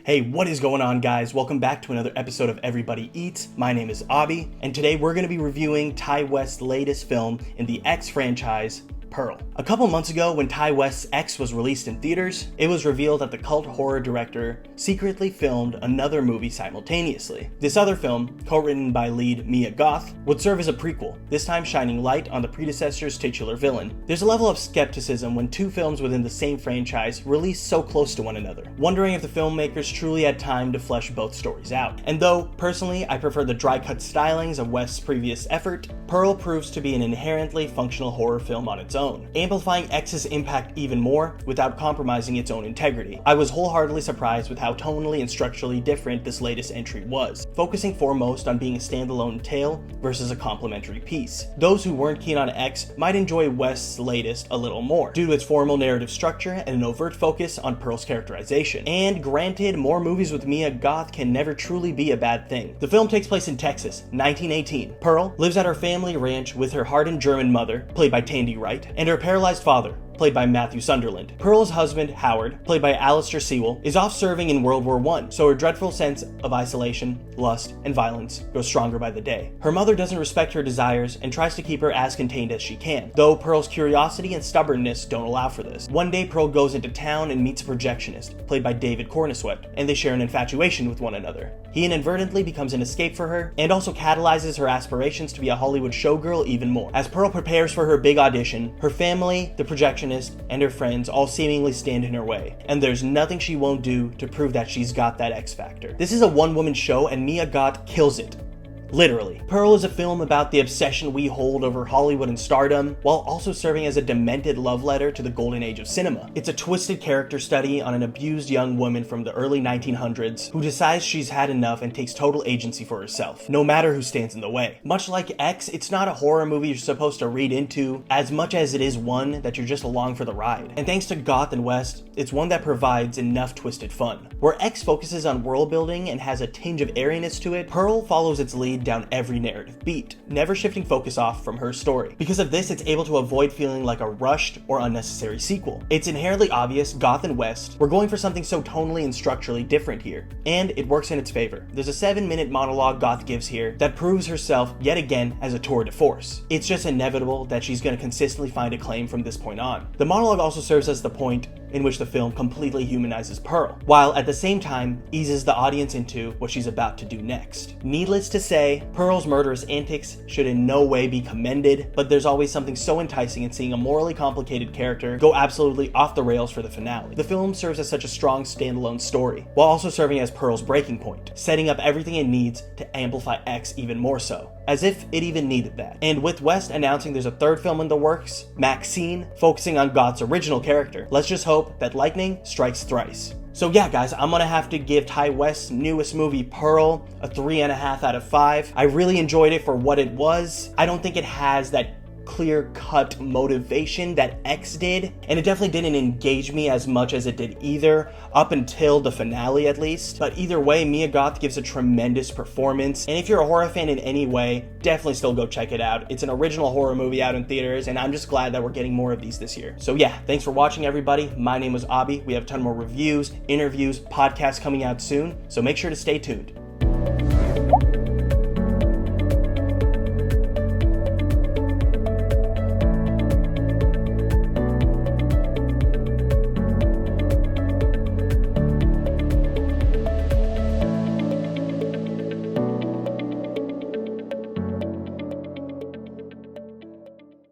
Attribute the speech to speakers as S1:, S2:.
S1: Hey, what is going on, guys? Welcome back to another episode of Everybody Eats. My name is Abby, and today we're going to be reviewing Ty West's latest film in the X franchise, Pearl. A couple months ago, when Ty West's X was released in theaters, it was revealed that the cult horror director secretly filmed another movie simultaneously. This other film, co-written by lead Mia Goth, would serve as a prequel, this time shining light on the predecessor's titular villain. There's a level of skepticism when two films within the same franchise release so close to one another, wondering if the filmmakers truly had time to flesh both stories out. And though, personally, I prefer the dry-cut stylings of West's previous effort, Pearl proves to be an inherently functional horror film on its own, amplifying X's impact even more without compromising its own integrity. I was wholeheartedly surprised with how tonally and structurally different this latest entry was, focusing foremost on being a standalone tale versus a complementary piece. Those who weren't keen on X might enjoy West's latest a little more, due to its formal narrative structure and an overt focus on Pearl's characterization. And granted, more movies with Mia Goth can never truly be a bad thing. The film takes place in Texas, 1918. Pearl lives at her family ranch with her hardened German mother, played by Tandy Wright, and her paralyzed father, played by Matthew Sunderland. Pearl's husband, Howard, played by Alistair Sewell, is off serving in World War I, so her dreadful sense of isolation, lust, and violence grows stronger by the day. Her mother doesn't respect her desires and tries to keep her as contained as she can, though Pearl's curiosity and stubbornness don't allow for this. One day, Pearl goes into town and meets a projectionist, played by David Cornyswept, and they share an infatuation with one another. He inadvertently becomes an escape for her, and also catalyzes her aspirations to be a Hollywood showgirl even more. As Pearl prepares for her big audition, her family, the projectionist, and her friends all seemingly stand in her way, and there's nothing she won't do to prove that she's got that X factor. This is a one-woman show, and Mia Goth kills it. Literally. Pearl is a film about the obsession we hold over Hollywood and stardom, while also serving as a demented love letter to the golden age of cinema. It's a twisted character study on an abused young woman from the early 1900s who decides she's had enough and takes total agency for herself, no matter who stands in the way. Much like X, it's not a horror movie you're supposed to read into, as much as it is one that you're just along for the ride. And thanks to Goth and West, it's one that provides enough twisted fun. Where X focuses on world building and has a tinge of airiness to it, Pearl follows its lead down every narrative beat, never shifting focus off from her story. Because of this, it's able to avoid feeling like a rushed or unnecessary sequel. It's inherently obvious Goth and West were going for something so tonally and structurally different here, and it works in its favor. There's a 7-minute monologue Goth gives here that proves herself yet again as a tour de force. It's just inevitable that she's going to consistently find acclaim from this point on. The monologue also serves as the point in which the film completely humanizes Pearl, while at the same time eases the audience into what she's about to do next. Needless to say, Pearl's murderous antics should in no way be commended, but there's always something so enticing in seeing a morally complicated character go absolutely off the rails for the finale. The film serves as such a strong standalone story, while also serving as Pearl's breaking point, setting up everything it needs to amplify X even more so, as if it even needed that. And with West announcing there's a third film in the works, MAXXXINE, focusing on Goth's original character, let's just hope that lightning strikes thrice. So yeah, guys, I'm gonna have to give Ty West's newest movie, Pearl, a 3.5 out of 5. I really enjoyed it for what it was. I don't think it has that clear-cut motivation that X did, and it definitely didn't engage me as much as it did either, up until the finale at least. But either way, Mia Goth gives a tremendous performance, and if you're a horror fan in any way, definitely still go check it out. It's an original horror movie out in theaters, and I'm just glad that we're getting more of these this year. So yeah, thanks for watching, everybody. My name was Abby. We have a ton more reviews, interviews, podcasts coming out soon, so make sure to stay tuned.